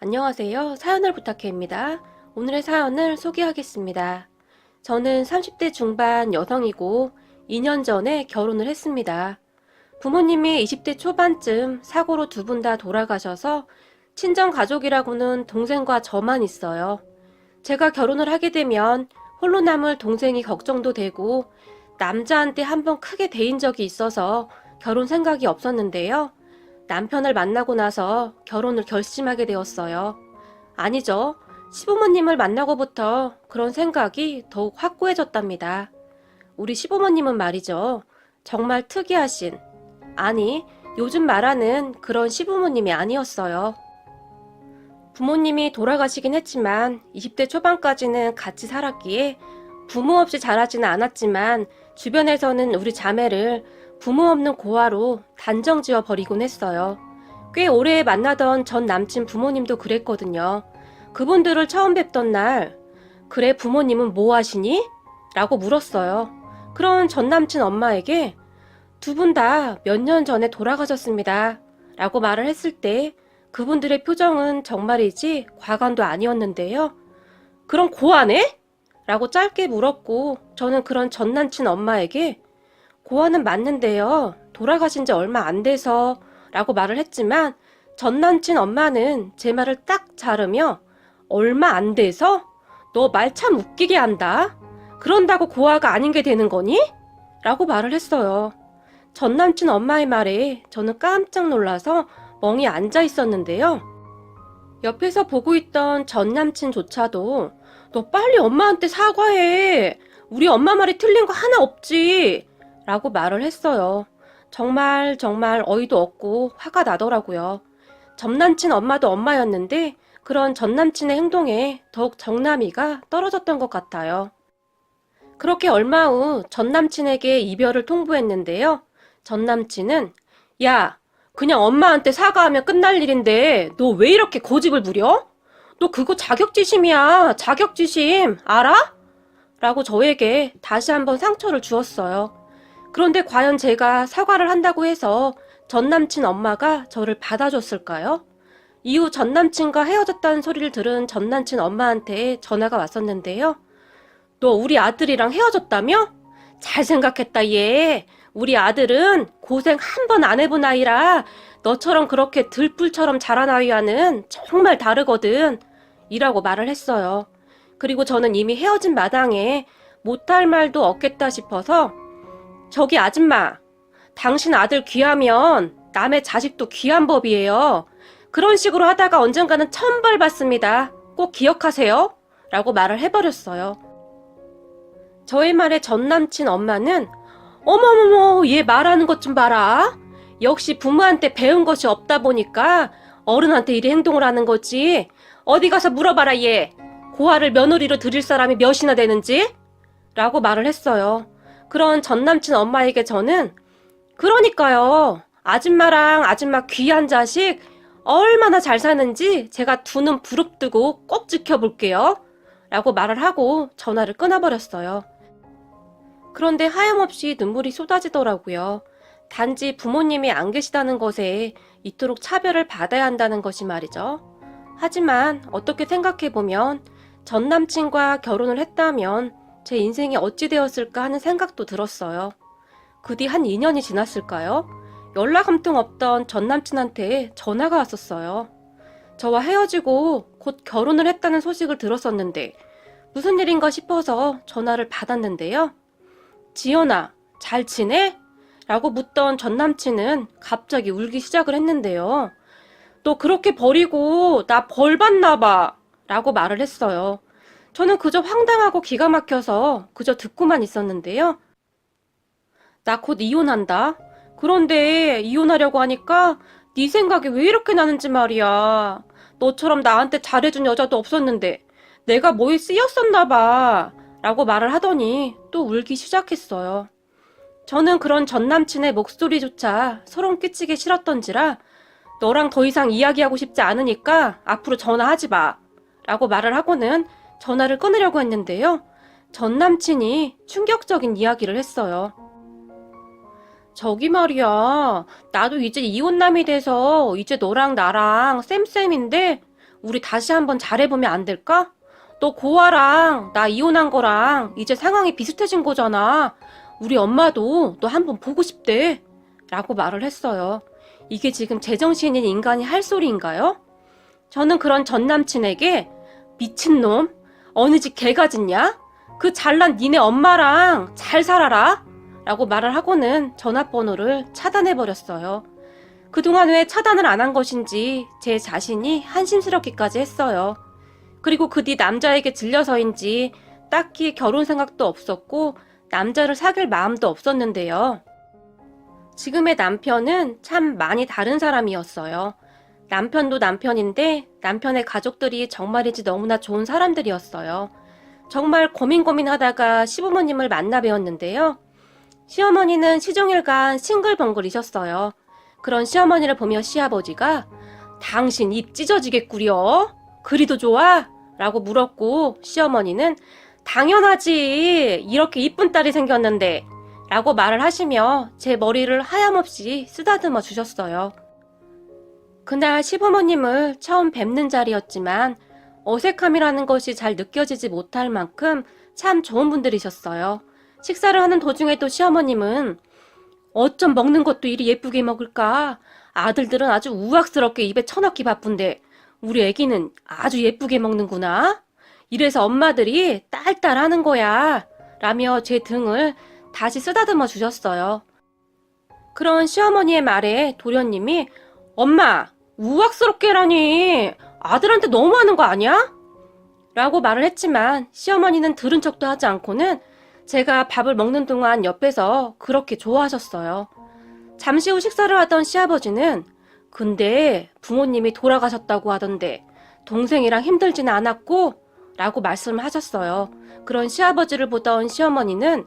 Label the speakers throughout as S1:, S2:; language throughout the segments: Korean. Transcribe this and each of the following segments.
S1: 안녕하세요. 사연을 부탁해입니다. 오늘의 사연을 소개하겠습니다. 저는 30대 중반 여성이고 2년 전에 결혼을 했습니다. 부모님이 20대 초반쯤 사고로 두 분 다 돌아가셔서 친정 가족이라고는 동생과 저만 있어요. 제가 결혼을 하게 되면 홀로 남을 동생이 걱정도 되고 남자한테 한번 크게 대인 적이 있어서 결혼 생각이 없었는데요. 남편을 만나고 나서 결혼을 결심하게 되었어요. 아니죠. 시부모님을 만나고부터 그런 생각이 더욱 확고해졌답니다. 우리 시부모님은 말이죠. 정말 특이하신, 아니, 요즘 말하는 그런 시부모님이 아니었어요. 부모님이 돌아가시긴 했지만 20대 초반까지는 같이 살았기에 부모 없이 자라지는 않았지만 주변에서는 우리 자매를 부모 없는 고아로 단정 지어 버리곤 했어요. 꽤 오래 만나던 전 남친 부모님도 그랬거든요. 그분들을 처음 뵙던 날, 그래 부모님은 뭐 하시니? 라고 물었어요. 그런 전 남친 엄마에게 두 분 다 몇 년 전에 돌아가셨습니다. 라고 말을 했을 때 그분들의 표정은 정말이지 과간도 아니었는데요. 그럼 고아네? 라고 짧게 물었고 저는 그런 전 남친 엄마에게 고아는 맞는데요. 돌아가신 지 얼마 안 돼서 라고 말을 했지만 전 남친 엄마는 제 말을 딱 자르며 얼마 안 돼서? 너 말 참 웃기게 한다. 그런다고 고아가 아닌 게 되는 거니? 라고 말을 했어요. 전 남친 엄마의 말에 저는 깜짝 놀라서 멍이 앉아 있었는데요. 옆에서 보고 있던 전 남친조차도 너 빨리 엄마한테 사과해. 우리 엄마 말이 틀린 거 하나 없지. 라고 말을 했어요. 정말 어이도 없고 화가 나더라고요. 전 남친 엄마도 엄마였는데 그런 전 남친의 행동에 더욱 정남이가 떨어졌던 것 같아요. 그렇게 얼마 후 전 남친에게 이별을 통보했는데요. 전 남친은 야, 그냥 엄마한테 사과하면 끝날 일인데 너 왜 이렇게 고집을 부려? 너 그거 자격지심이야. 자격지심. 알아? 라고 저에게 다시 한번 상처를 주었어요. 그런데 과연 제가 사과를 한다고 해서 전 남친 엄마가 저를 받아줬을까요? 이후 전 남친과 헤어졌다는 소리를 들은 전 남친 엄마한테 전화가 왔었는데요. 너 우리 아들이랑 헤어졌다며? 잘 생각했다 얘. 우리 아들은 고생 한 번 안 해본 아이라 너처럼 그렇게 들불처럼 자란 아이와는 정말 다르거든. 이라고 말을 했어요. 그리고 저는 이미 헤어진 마당에 못할 말도 없겠다 싶어서 저기 아줌마, 당신 아들 귀하면 남의 자식도 귀한 법이에요. 그런 식으로 하다가 언젠가는 천벌 받습니다. 꼭 기억하세요. 라고 말을 해버렸어요. 저의 말에 전 남친 엄마는 어머머머 얘 말하는 것 좀 봐라. 역시 부모한테 배운 것이 없다 보니까 어른한테 이리 행동을 하는 거지. 어디 가서 물어봐라 얘. 고아를 며느리로 들일 사람이 몇이나 되는지? 라고 말을 했어요. 그런 전 남친 엄마에게 저는 그러니까요. 아줌마랑 아줌마 귀한 자식 얼마나 잘 사는지 제가 두 눈 부릅뜨고 꼭 지켜볼게요. 라고 말을 하고 전화를 끊어버렸어요. 그런데 하염없이 눈물이 쏟아지더라고요. 단지 부모님이 안 계시다는 것에 이토록 차별을 받아야 한다는 것이 말이죠. 하지만 어떻게 생각해보면 전 남친과 결혼을 했다면 제 인생이 어찌 되었을까 하는 생각도 들었어요. 그 뒤 한 2년이 지났을까요? 연락 한 통 없던 전 남친한테 전화가 왔었어요. 저와 헤어지고 곧 결혼을 했다는 소식을 들었었는데 무슨 일인가 싶어서 전화를 받았는데요. 지연아, 잘 지내? 라고 묻던 전 남친은 갑자기 울기 시작을 했는데요. 너 그렇게 버리고 나 벌 받나 봐. 라고 말을 했어요. 저는 그저 황당하고 기가 막혀서 그저 듣고만 있었는데요. 나 곧 이혼한다. 그런데 이혼하려고 하니까 네 생각이 왜 이렇게 나는지 말이야. 너처럼 나한테 잘해준 여자도 없었는데 내가 뭐에 쓰였었나 봐. 라고 말을 하더니 또 울기 시작했어요. 저는 그런 전 남친의 목소리조차 소름 끼치기 싫었던지라 너랑 더 이상 이야기하고 싶지 않으니까 앞으로 전화하지 마. 라고 말을 하고는 전화를 끊으려고 했는데요. 전 남친이 충격적인 이야기를 했어요. 저기 말이야, 나도 이제 이혼남이 돼서 이제 너랑 나랑 쌤쌤인데 우리 다시 한번 잘해보면 안 될까? 너 고아랑 나 이혼한 거랑 이제 상황이 비슷해진 거잖아. 우리 엄마도 너 한번 보고 싶대. 라고 말을 했어요. 이게 지금 제정신인 인간이 할 소리인가요? 저는 그런 전 남친에게 미친놈, 어느 집 개가 짖냐? 그 잘난 니네 엄마랑 잘 살아라. 라고 말을 하고는 전화번호를 차단해버렸어요. 그동안 왜 차단을 안 한 것인지 제 자신이 한심스럽기까지 했어요. 그리고 그 뒤 남자에게 질려서인지 딱히 결혼 생각도 없었고 남자를 사귈 마음도 없었는데요. 지금의 남편은 참 많이 다른 사람이었어요. 남편도 남편인데 남편의 가족들이 정말이지 너무나 좋은 사람들이었어요. 정말 고민하다가 시부모님을 만나 뵈었는데요. 시어머니는 시종일관 싱글벙글이셨어요. 그런 시어머니를 보며 시아버지가 당신 입 찢어지겠구려? 그리도 좋아? 라고 물었고 시어머니는 당연하지. 이렇게 이쁜 딸이 생겼는데 라고 말을 하시며 제 머리를 하염없이 쓰다듬어 주셨어요. 그날 시부모님을 처음 뵙는 자리였지만 어색함이라는 것이 잘 느껴지지 못할 만큼 참 좋은 분들이셨어요. 식사를 하는 도중에도 시어머님은 어쩜 먹는 것도 이리 예쁘게 먹을까? 아들들은 아주 우악스럽게 입에 쳐넣기 바쁜데 우리 애기는 아주 예쁘게 먹는구나. 이래서 엄마들이 딸딸하는 거야. 라며 제 등을 다시 쓰다듬어 주셨어요. 그런 시어머니의 말에 도련님이 엄마, 우악스럽게라니 아들한테 너무하는 거 아니야? 라고 말을 했지만 시어머니는 들은 척도 하지 않고는 제가 밥을 먹는 동안 옆에서 그렇게 좋아하셨어요. 잠시 후 식사를 하던 시아버지는 근데 부모님이 돌아가셨다고 하던데 동생이랑 힘들지는 않았고? 라고 말씀을 하셨어요. 그런 시아버지를 보던 시어머니는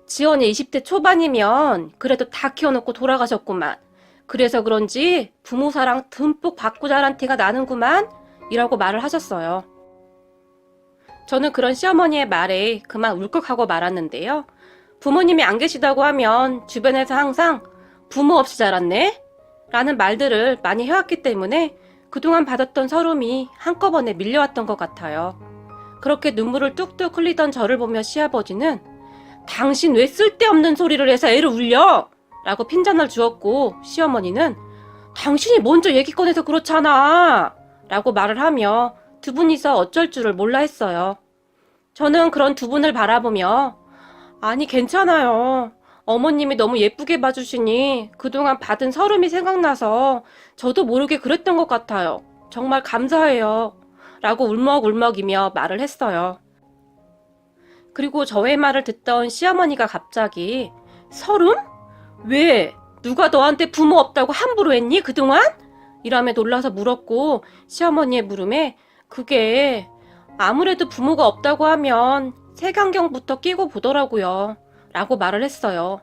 S1: 지연이 20대 초반이면 그래도 다 키워놓고 돌아가셨구만. 그래서 그런지 부모 사랑 듬뿍 받고 자란 티가 나는구만. 이라고 말을 하셨어요. 저는 그런 시어머니의 말에 그만 울컥하고 말았는데요. 부모님이 안 계시다고 하면 주변에서 항상 부모 없이 자랐네? 라는 말들을 많이 해왔기 때문에 그동안 받았던 서름이 한꺼번에 밀려왔던 것 같아요. 그렇게 눈물을 뚝뚝 흘리던 저를 보며 시아버지는 당신 왜 쓸데없는 소리를 해서 애를 울려? 라고 핀잔을 주었고 시어머니는 당신이 먼저 얘기 꺼내서 그렇잖아. 라고 말을 하며 두 분이서 어쩔 줄을 몰라 했어요. 저는 그런 두 분을 바라보며 아니 괜찮아요. 어머님이 너무 예쁘게 봐주시니 그동안 받은 서름이 생각나서 저도 모르게 그랬던 것 같아요. 정말 감사해요. 라고 울먹울먹이며 말을 했어요. 그리고 저의 말을 듣던 시어머니가 갑자기 서름? 왜? 누가 너한테 부모 없다고 함부로 했니 그동안? 이라며 놀라서 물었고 시어머니의 물음에 그게 아무래도 부모가 없다고 하면 색안경부터 끼고 보더라고요. 라고 말을 했어요.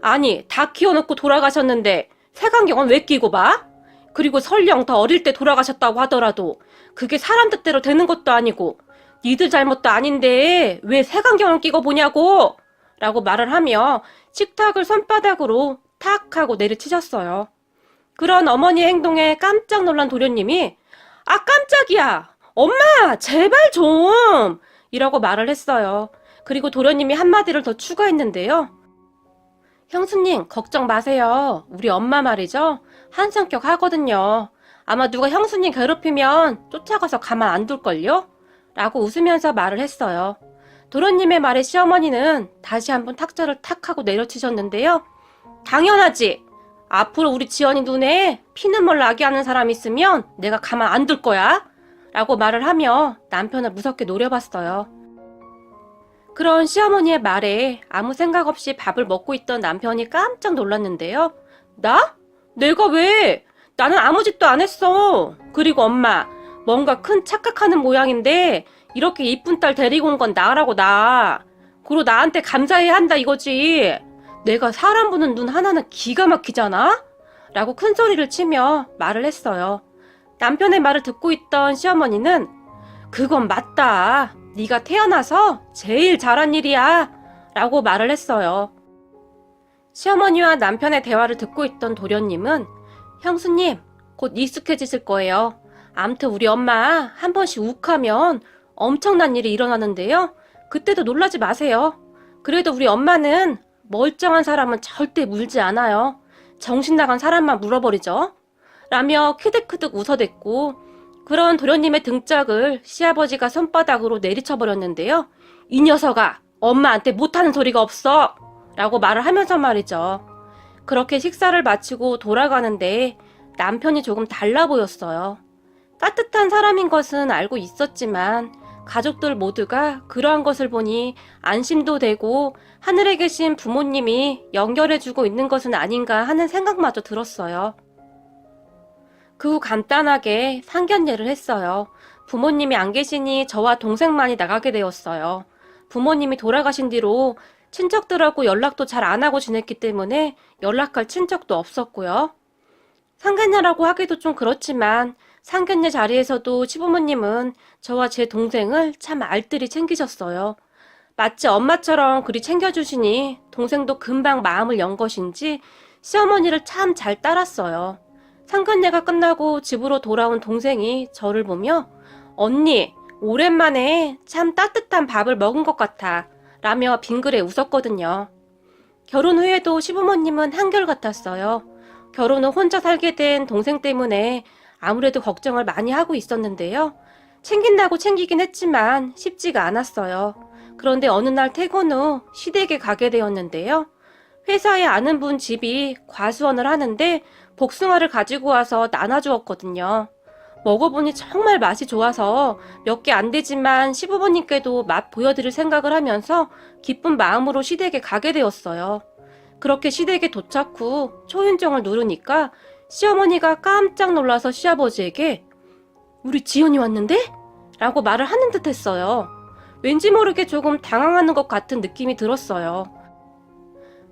S1: 아니 다 키워놓고 돌아가셨는데 색안경은 왜 끼고 봐? 그리고 설령 더 어릴 때 돌아가셨다고 하더라도 그게 사람 뜻대로 되는 것도 아니고 니들 잘못도 아닌데 왜 색안경을 끼고 보냐고! 라고 말을 하며 식탁을 손바닥으로 탁 하고 내리치셨어요. 그런 어머니의 행동에 깜짝 놀란 도련님이 아 깜짝이야! 엄마 제발 좀! 이라고 말을 했어요. 그리고 도련님이 한마디를 더 추가했는데요. 형수님 걱정 마세요. 우리 엄마 말이죠. 한성격 하거든요. 아마 누가 형수님 괴롭히면 쫓아가서 가만 안 둘걸요? 라고 웃으면서 말을 했어요. 도련님의 말에 시어머니는 다시 한번 탁자를 탁 하고 내려치셨는데요. 당연하지. 앞으로 우리 지연이 눈에 피눈물 나게 하는 사람 있으면 내가 가만 안 둘 거야. 라고 말을 하며 남편을 무섭게 노려봤어요. 그런 시어머니의 말에 아무 생각 없이 밥을 먹고 있던 남편이 깜짝 놀랐는데요. 나? 내가 왜? 나는 아무 짓도 안 했어. 그리고 엄마, 뭔가 큰 착각하는 모양인데 이렇게 이쁜 딸 데리고 온 건 나라고 나. 그리고 나한테 감사해야 한다 이거지. 내가 사람 보는 눈 하나는 기가 막히잖아? 라고 큰 소리를 치며 말을 했어요. 남편의 말을 듣고 있던 시어머니는 그건 맞다. 네가 태어나서 제일 잘한 일이야. 라고 말을 했어요. 시어머니와 남편의 대화를 듣고 있던 도련님은 형수님, 곧 익숙해지실 거예요. 암튼 우리 엄마 한 번씩 욱하면 엄청난 일이 일어나는데요. 그때도 놀라지 마세요. 그래도 우리 엄마는 멀쩡한 사람은 절대 물지 않아요. 정신 나간 사람만 물어버리죠. 라며 크득크득 웃어댔고 그런 도련님의 등짝을 시아버지가 손바닥으로 내리쳐버렸는데요. 이 녀석아, 엄마한테 못하는 소리가 없어! 라고 말을 하면서 말이죠. 그렇게 식사를 마치고 돌아가는데 남편이 조금 달라 보였어요. 따뜻한 사람인 것은 알고 있었지만 가족들 모두가 그러한 것을 보니 안심도 되고 하늘에 계신 부모님이 연결해주고 있는 것은 아닌가 하는 생각마저 들었어요. 그 후 간단하게 상견례를 했어요. 부모님이 안 계시니 저와 동생만이 나가게 되었어요. 부모님이 돌아가신 뒤로 친척들하고 연락도 잘 안 하고 지냈기 때문에 연락할 친척도 없었고요. 상견례라고 하기도 좀 그렇지만 상견례 자리에서도 시부모님은 저와 제 동생을 참 알뜰히 챙기셨어요. 마치 엄마처럼 그리 챙겨주시니 동생도 금방 마음을 연 것인지 시어머니를 참 잘 따랐어요. 상견례가 끝나고 집으로 돌아온 동생이 저를 보며 언니, 오랜만에 참 따뜻한 밥을 먹은 것 같아 라며 빙그레 웃었거든요. 결혼 후에도 시부모님은 한결같았어요. 결혼 후 혼자 살게 된 동생 때문에 아무래도 걱정을 많이 하고 있었는데요. 챙긴다고 챙기긴 했지만 쉽지가 않았어요. 그런데 어느 날 퇴근 후 시댁에 가게 되었는데요. 회사에 아는 분 집이 과수원을 하는데 복숭아를 가지고 와서 나눠주었거든요. 먹어보니 정말 맛이 좋아서 몇 개 안 되지만 시부모님께도 맛 보여드릴 생각을 하면서 기쁜 마음으로 시댁에 가게 되었어요. 그렇게 시댁에 도착 후 초인종을 누르니까 시어머니가 깜짝 놀라서 시아버지에게 우리 지연이 왔는데? 라고 말을 하는 듯 했어요. 왠지 모르게 조금 당황하는 것 같은 느낌이 들었어요.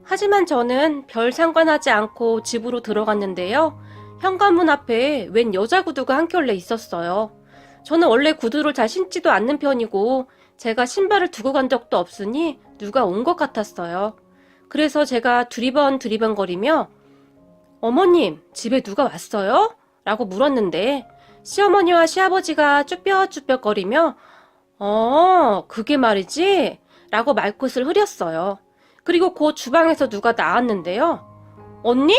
S1: 하지만 저는 별 상관하지 않고 집으로 들어갔는데요. 현관문 앞에 웬 여자 구두가 한 켤레 있었어요. 저는 원래 구두를 잘 신지도 않는 편이고 제가 신발을 두고 간 적도 없으니 누가 온 것 같았어요. 그래서 제가 두리번거리며 어머님, 집에 누가 왔어요? 라고 물었는데 시어머니와 시아버지가 쭈뼛쭈뼛거리며 그게 말이지? 라고 말끝을 흐렸어요. 그리고 곧 주방에서 누가 나왔는데요. 언니?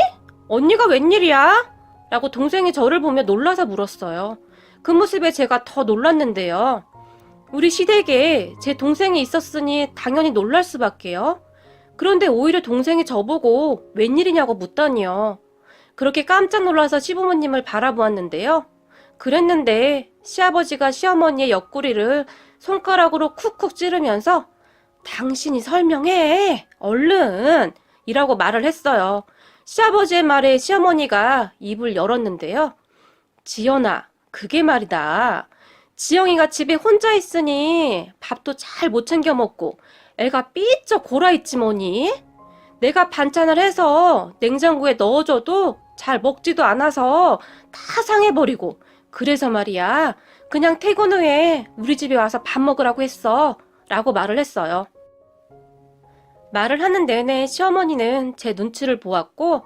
S1: 언니가 웬일이야? 라고 동생이 저를 보며 놀라서 물었어요. 그 모습에 제가 더 놀랐는데요. 우리 시댁에 제 동생이 있었으니 당연히 놀랄 수밖에요. 그런데 오히려 동생이 저보고 웬일이냐고 묻다니요. 그렇게 깜짝 놀라서 시부모님을 바라보았는데요. 그랬는데 시아버지가 시어머니의 옆구리를 손가락으로 쿡쿡 찌르면서 당신이 설명해 얼른 이라고 말을 했어요. 시아버지의 말에 시어머니가 입을 열었는데요. 지연아, 그게 말이다. 지영이가 집에 혼자 있으니 밥도 잘 못 챙겨 먹고 애가 삐쩍 골아있지 뭐니. 내가 반찬을 해서 냉장고에 넣어줘도 잘 먹지도 않아서 다 상해버리고 그래서 말이야 그냥 퇴근 후에 우리 집에 와서 밥 먹으라고 했어 라고 말을 했어요. 말을 하는 내내 시어머니는 제 눈치를 보았고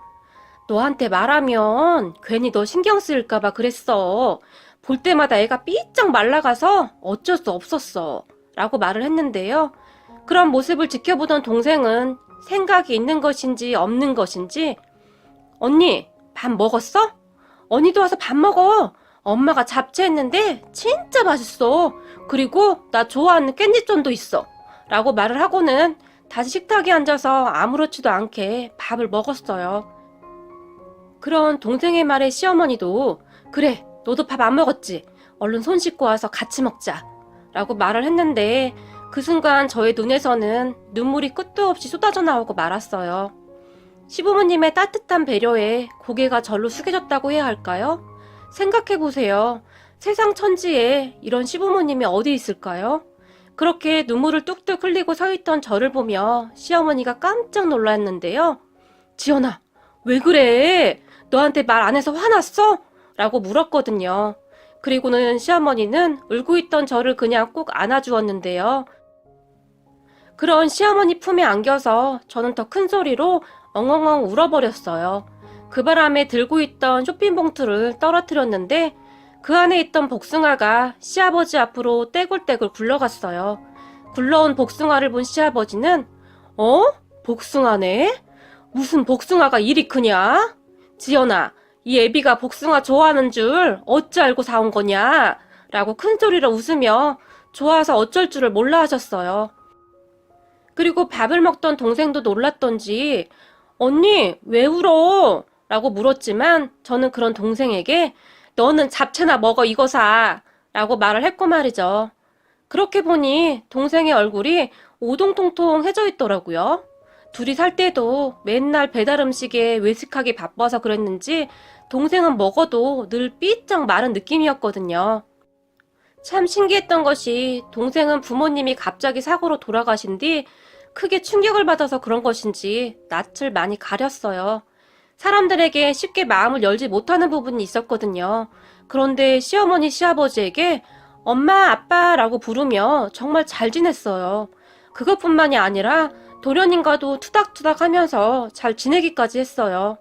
S1: 너한테 말하면 괜히 너 신경 쓰일까봐 그랬어. 볼 때마다 애가 삐쩍 말라가서 어쩔 수 없었어 라고 말을 했는데요. 그런 모습을 지켜보던 동생은 생각이 있는 것인지 없는 것인지 언니 밥 먹었어? 언니도 와서 밥 먹어. 엄마가 잡채했는데 진짜 맛있어. 그리고 나 좋아하는 깻잎전도 있어 라고 말을 하고는 다시 식탁에 앉아서 아무렇지도 않게 밥을 먹었어요. 그런 동생의 말에 시어머니도 그래 너도 밥 안 먹었지? 얼른 손 씻고 와서 같이 먹자 라고 말을 했는데 그 순간 저의 눈에서는 눈물이 끝도 없이 쏟아져 나오고 말았어요. 시부모님의 따뜻한 배려에 고개가 절로 숙여졌다고 해야 할까요? 생각해보세요. 세상 천지에 이런 시부모님이 어디 있을까요? 그렇게 눈물을 뚝뚝 흘리고 서 있던 저를 보며 시어머니가 깜짝 놀랐는데요. 지연아, 왜 그래? 너한테 말 안 해서 화났어? 라고 물었거든요. 그리고는 시어머니는 울고 있던 저를 그냥 꼭 안아주었는데요. 그런 시어머니 품에 안겨서 저는 더 큰 소리로 엉엉엉 울어버렸어요. 그 바람에 들고 있던 쇼핑봉투를 떨어뜨렸는데 그 안에 있던 복숭아가 시아버지 앞으로 떼굴떼굴 굴러갔어요. 굴러온 복숭아를 본 시아버지는 어? 복숭아네? 무슨 복숭아가 이리 크냐? 지연아, 이 애비가 복숭아 좋아하는 줄 어찌 알고 사온 거냐? 라고 큰소리로 웃으며 좋아서 어쩔 줄을 몰라 하셨어요. 그리고 밥을 먹던 동생도 놀랐던지 언니 왜 울어? 라고 물었지만 저는 그런 동생에게 너는 잡채나 먹어 이거 사 라고 말을 했고 말이죠. 그렇게 보니 동생의 얼굴이 오동통통해져 있더라고요. 둘이 살 때도 맨날 배달 음식에 외식하기 바빠서 그랬는지 동생은 먹어도 늘 삐쩍 마른 느낌이었거든요. 참 신기했던 것이 동생은 부모님이 갑자기 사고로 돌아가신 뒤 크게 충격을 받아서 그런 것인지 낯을 많이 가렸어요. 사람들에게 쉽게 마음을 열지 못하는 부분이 있었거든요. 그런데 시어머니, 시아버지에게 엄마, 아빠라고 부르며 정말 잘 지냈어요. 그것뿐만이 아니라 도련님과도 투닥투닥 하면서 잘 지내기까지 했어요.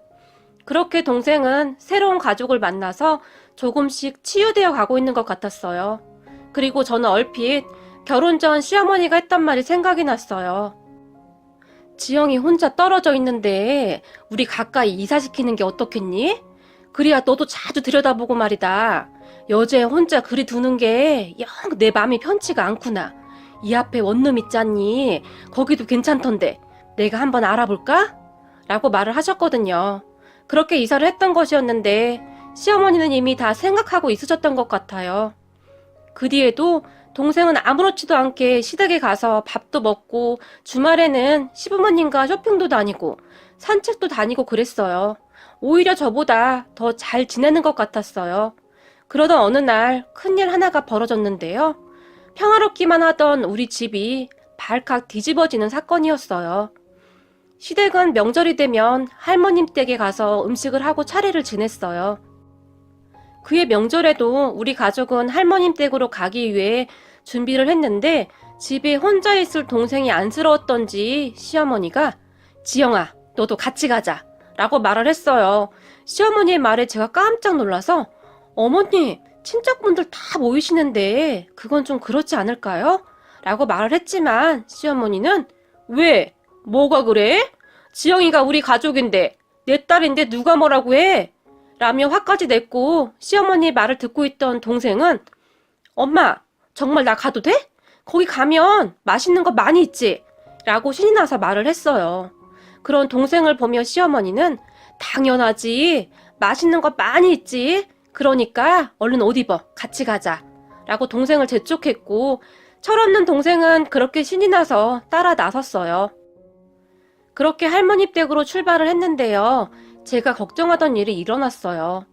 S1: 그렇게 동생은 새로운 가족을 만나서 조금씩 치유되어 가고 있는 것 같았어요. 그리고 저는 얼핏 결혼 전 시어머니가 했던 말이 생각이 났어요. 지영이 혼자 떨어져 있는데 우리 가까이 이사시키는 게 어떻겠니? 그래야 너도 자주 들여다보고 말이다. 여자애 혼자 그리 두는 게 영 내 맘이 편치가 않구나. 이 앞에 원룸 있잖니. 거기도 괜찮던데 내가 한번 알아볼까? 라고 말을 하셨거든요. 그렇게 이사를 했던 것이었는데 시어머니는 이미 다 생각하고 있으셨던 것 같아요. 그 뒤에도 동생은 아무렇지도 않게 시댁에 가서 밥도 먹고 주말에는 시부모님과 쇼핑도 다니고 산책도 다니고 그랬어요. 오히려 저보다 더 잘 지내는 것 같았어요. 그러던 어느 날 큰일 하나가 벌어졌는데요. 평화롭기만 하던 우리 집이 발칵 뒤집어지는 사건이었어요. 시댁은 명절이 되면 할머님 댁에 가서 음식을 하고 차례를 지냈어요. 그해 명절에도 우리 가족은 할머님 댁으로 가기 위해 준비를 했는데 집에 혼자 있을 동생이 안쓰러웠던지 시어머니가 지영아, 너도 같이 가자 라고 말을 했어요. 시어머니의 말에 제가 깜짝 놀라서 어머니, 친척분들 다 모이시는데 그건 좀 그렇지 않을까요? 라고 말을 했지만 시어머니는 왜? 뭐가 그래? 지영이가 우리 가족인데 내 딸인데 누가 뭐라고 해? 라며 화까지 냈고 시어머니의 말을 듣고 있던 동생은 엄마, 정말 나 가도 돼? 거기 가면 맛있는 거 많이 있지? 라고 신이 나서 말을 했어요. 그런 동생을 보며 시어머니는 당연하지. 맛있는 거 많이 있지. 그러니까 얼른 옷 입어. 같이 가자. 라고 동생을 재촉했고 철없는 동생은 그렇게 신이 나서 따라 나섰어요. 그렇게 할머니 댁으로 출발을 했는데요. 제가 걱정하던 일이 일어났어요.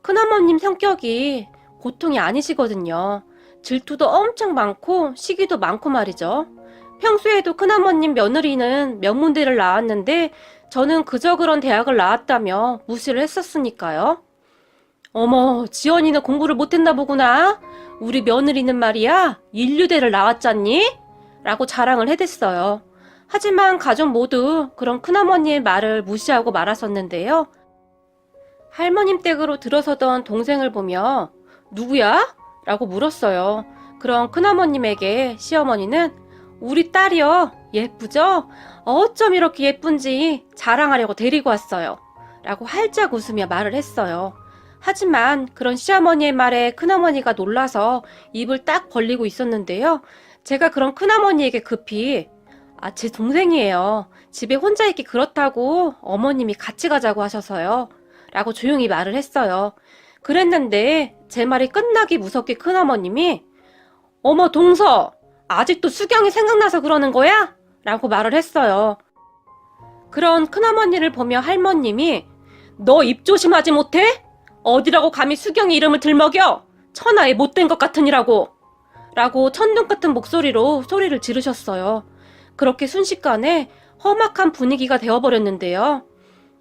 S1: 큰어머님 성격이 보통이 아니시거든요. 질투도 엄청 많고 시기도 많고 말이죠. 평소에도 큰어머님 며느리는 명문대를 나왔는데 저는 그저 그런 대학을 나왔다며 무시를 했었으니까요. 어머, 지연이는 공부를 못했나 보구나. 우리 며느리는 말이야 인류대를 나왔잖니? 라고 자랑을 해댔어요. 하지만 가족 모두 그런 큰어머니의 말을 무시하고 말았었는데요. 할머님 댁으로 들어서던 동생을 보며 누구야? 라고 물었어요. 그럼 큰어머님에게 시어머니는 우리 딸이요. 예쁘죠? 어쩜 이렇게 예쁜지 자랑하려고 데리고 왔어요. 라고 활짝 웃으며 말을 했어요. 하지만 그런 시어머니의 말에 큰어머니가 놀라서 입을 딱 벌리고 있었는데요. 제가 그런 큰어머니에게 급히 제 동생이에요. 집에 혼자 있기 그렇다고 어머님이 같이 가자고 하셔서요. 라고 조용히 말을 했어요. 그랬는데 제 말이 끝나기 무섭게 큰어머님이 어머 동서, 아직도 수경이 생각나서 그러는 거야? 라고 말을 했어요. 그런 큰어머니를 보며 할머님이 너 입 조심하지 못해? 어디라고 감히 수경이 이름을 들먹여? 천하에 못된 것 같으니라고. 라고 천둥 같은 목소리로 소리를 지르셨어요. 그렇게 순식간에 험악한 분위기가 되어버렸는데요.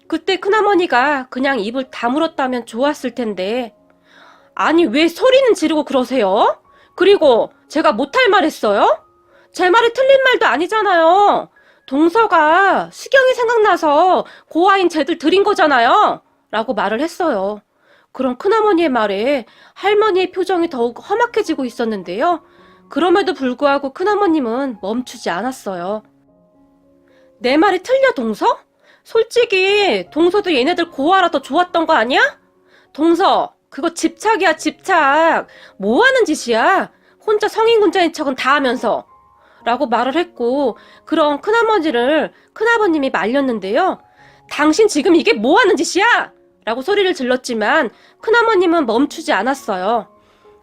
S1: 그때 큰어머니가 그냥 입을 다물었다면 좋았을 텐데 아니 왜 소리는 지르고 그러세요? 그리고 제가 못할 말 했어요? 제 말이 틀린 말도 아니잖아요. 동서가 수경이 생각나서 고아인 쟤들 드린 거잖아요. 라고 말을 했어요. 그런 큰어머니의 말에 할머니의 표정이 더욱 험악해지고 있었는데요. 그럼에도 불구하고 큰어머님은 멈추지 않았어요. 내 말이 틀려, 동서? 솔직히 동서도 얘네들 고아라 더 좋았던 거 아니야? 동서, 그거 집착이야, 집착. 뭐 하는 짓이야? 혼자 성인군자인 척은 다 하면서. 라고 말을 했고, 그런 큰아버님이 말렸는데요. 당신 지금 이게 뭐 하는 짓이야? 라고 소리를 질렀지만 큰어머님은 멈추지 않았어요.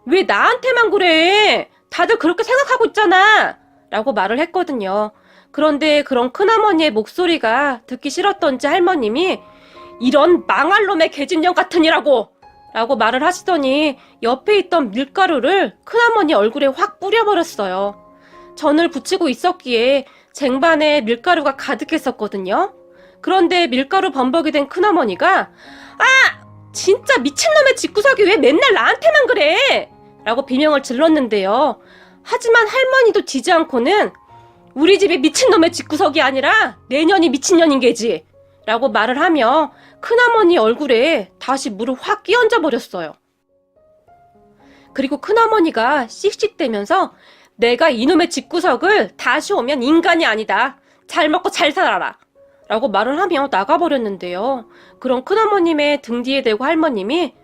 S1: 왜 나한테만 그래? 다들 그렇게 생각하고 있잖아. 라고 말을 했거든요. 그런데 그런 큰어머니의 목소리가 듣기 싫었던지 할머님이 이런 망할 놈의 계집년 같으니라고 라고 말을 하시더니 옆에 있던 밀가루를 큰어머니 얼굴에 확 뿌려버렸어요. 전을 붙이고 있었기에 쟁반에 밀가루가 가득했었거든요. 그런데 밀가루 범벅이 된 큰어머니가 진짜 미친놈의 집구석이 왜 맨날 나한테만 그래? 라고 비명을 질렀는데요. 하지만 할머니도 지지 않고는 우리 집이 미친놈의 집구석이 아니라 내년이 미친년인 게지 라고 말을 하며 큰어머니 얼굴에 다시 물을 확 끼얹어 버렸어요. 그리고 큰어머니가 씩씩대면서 내가 이놈의 집구석을 다시 오면 인간이 아니다. 잘 먹고 잘 살아라. 라고 말을 하며 나가버렸는데요. 그런 큰어머님의 등 뒤에 대고 할머님이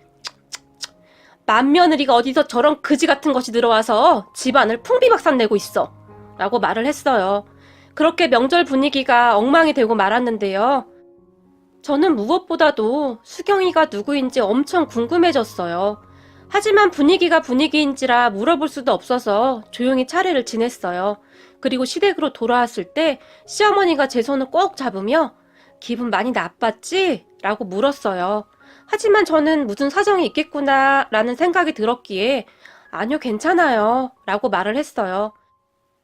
S1: 맏며느리가 어디서 저런 그지 같은 것이 들어와서 집안을 풍비박산 내고 있어. 라고 말을 했어요. 그렇게 명절 분위기가 엉망이 되고 말았는데요. 저는 무엇보다도 수경이가 누구인지 엄청 궁금해졌어요. 하지만 분위기가 분위기인지라 물어볼 수도 없어서 조용히 차례를 지냈어요. 그리고 시댁으로 돌아왔을 때 시어머니가 제 손을 꼭 잡으며 기분 많이 나빴지? 라고 물었어요. 하지만 저는 무슨 사정이 있겠구나 라는 생각이 들었기에 아니요, 괜찮아요 라고 말을 했어요.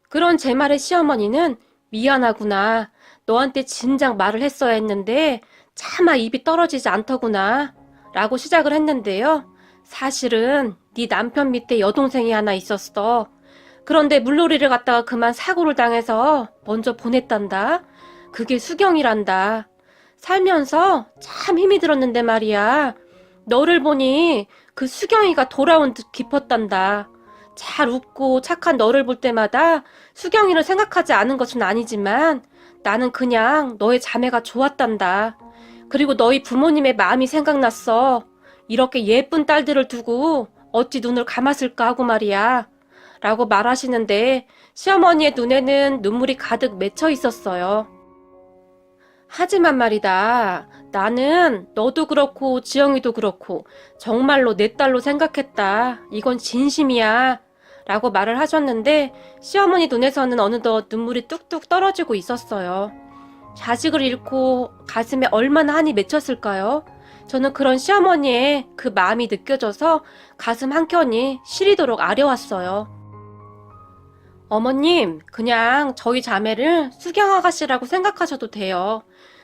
S1: 그런 제 말에 시어머니는 미안하구나. 너한테 진작 말을 했어야 했는데 차마 입이 떨어지지 않더구나 라고 시작을 했는데요. 사실은 네 남편 밑에 여동생이 하나 있었어. 그런데 물놀이를 갔다가 그만 사고를 당해서 먼저 보냈단다. 그게 수경이란다. 살면서 참 힘이 들었는데 말이야. 너를 보니 그 수경이가 돌아온 듯 깊었단다. 잘 웃고 착한 너를 볼 때마다 수경이를 생각하지 않은 것은 아니지만 나는 그냥 너의 자매가 좋았단다. 그리고 너희 부모님의 마음이 생각났어. 이렇게 예쁜 딸들을 두고 어찌 눈을 감았을까 하고 말이야. 라고 말하시는데 시어머니의 눈에는 눈물이 가득 맺혀 있었어요. 하지만 말이다. 나는 너도 그렇고 지영이도 그렇고 정말로 내 딸로 생각했다. 이건 진심이야. 라고 말을 하셨는데 시어머니 눈에서는 어느덧 눈물이 뚝뚝 떨어지고 있었어요. 자식을 잃고 가슴에 얼마나 한이 맺혔을까요? 저는 그런 시어머니의 그 마음이 느껴져서 가슴 한켠이 시리도록 아려왔어요. 어머님, 그냥 저희 자매를 수경 아가씨라고 생각하셔도 돼요.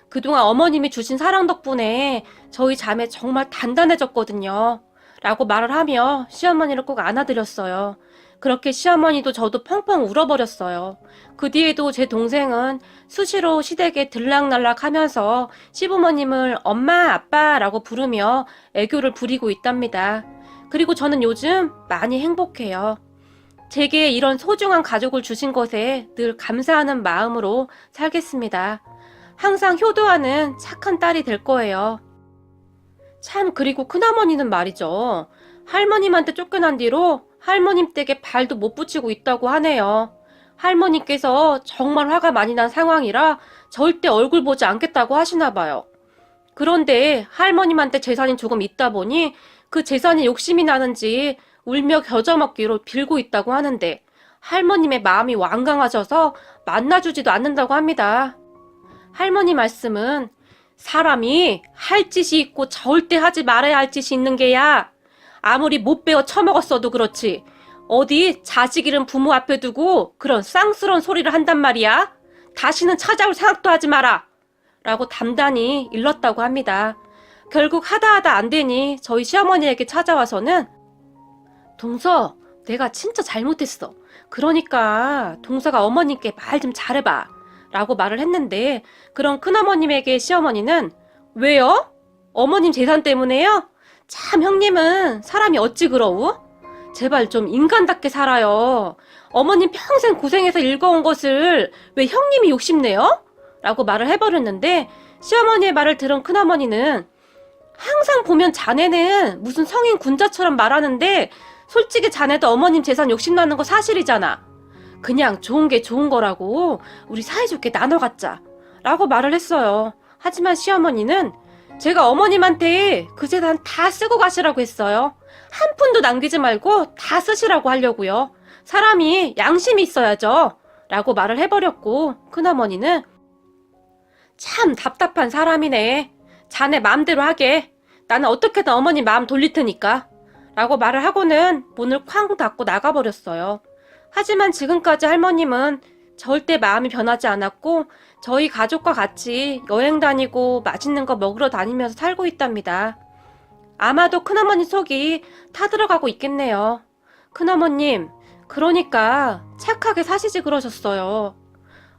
S1: 그동안 어머님이 주신 사랑 덕분에 저희 자매 정말 단단해졌거든요. 라고 말을 하며 시어머니를 꼭 안아드렸어요. 그렇게 시어머니도 저도 펑펑 울어버렸어요. 그 뒤에도 제 동생은 수시로 시댁에 들락날락 하면서 시부모님을 엄마, 아빠라고 부르며 애교를 부리고 있답니다. 그리고 저는 요즘 많이 행복해요. 제게 이런 소중한 가족을 주신 것에 늘 감사하는 마음으로 살겠습니다. 항상 효도하는 착한 딸이 될 거예요. 참, 그리고 큰어머니는 말이죠. 할머님한테 쫓겨난 뒤로 할머님 댁에 발도 못 붙이고 있다고 하네요. 할머니께서 정말 화가 많이 난 상황이라 절대 얼굴 보지 않겠다고 하시나 봐요. 그런데 할머님한테 재산이 조금 있다 보니 그 재산이 욕심이 나는지 울며 겨자먹기로 빌고 있다고 하는데 할머님의 마음이 완강하셔서 만나주지도 않는다고 합니다. 할머니 말씀은 사람이 할 짓이 있고 절대 하지 말아야 할 짓이 있는 게야. 아무리 못 배워 처먹었어도 그렇지. 어디 자식 잃은 부모 앞에 두고 그런 쌍스러운 소리를 한단 말이야. 다시는 찾아올 생각도 하지 마라. 라고 단단히 일렀다고 합니다. 결국 하다 안 되니 저희 시어머니에게 찾아와서는 동서, 내가 진짜 잘못했어. 그러니까 동서가 어머님께 말 좀 잘해봐. 라고 말을 했는데 그런 큰어머님에게 시어머니는 왜요? 어머님 재산 때문에요? 참 형님은 사람이 어찌 그러우? 제발 좀 인간답게 살아요. 어머님 평생 고생해서 읽어온 것을 왜 형님이 욕심내요? 라고 말을 해버렸는데 시어머니의 말을 들은 큰어머니는 항상 보면 자네는 무슨 성인 군자처럼 말하는데 솔직히 자네도 어머님 재산 욕심나는 거 사실이잖아. 그냥 좋은 게 좋은 거라고 우리 사이좋게 나눠 갖자 라고 말을 했어요. 하지만 시어머니는 제가 어머님한테 그 재산 다 쓰고 가시라고 했어요. 한 푼도 남기지 말고 다 쓰시라고 하려고요. 사람이 양심이 있어야죠 라고 말을 해버렸고 큰어머니는 참 답답한 사람이네. 자네 마음대로 하게. 나는 어떻게든 어머니 마음 돌릴 테니까 라고 말을 하고는 문을 쾅 닫고 나가버렸어요. 하지만 지금까지 할머님은 절대 마음이 변하지 않았고 저희 가족과 같이 여행 다니고 맛있는 거 먹으러 다니면서 살고 있답니다. 아마도 큰어머니 속이 타들어가고 있겠네요. 큰어머님, 그러니까 착하게 사시지 그러셨어요.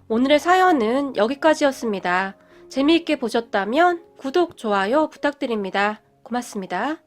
S1: 오늘의 사연은 여기까지였습니다. 재미있게 보셨다면 구독, 좋아요 부탁드립니다. 고맙습니다.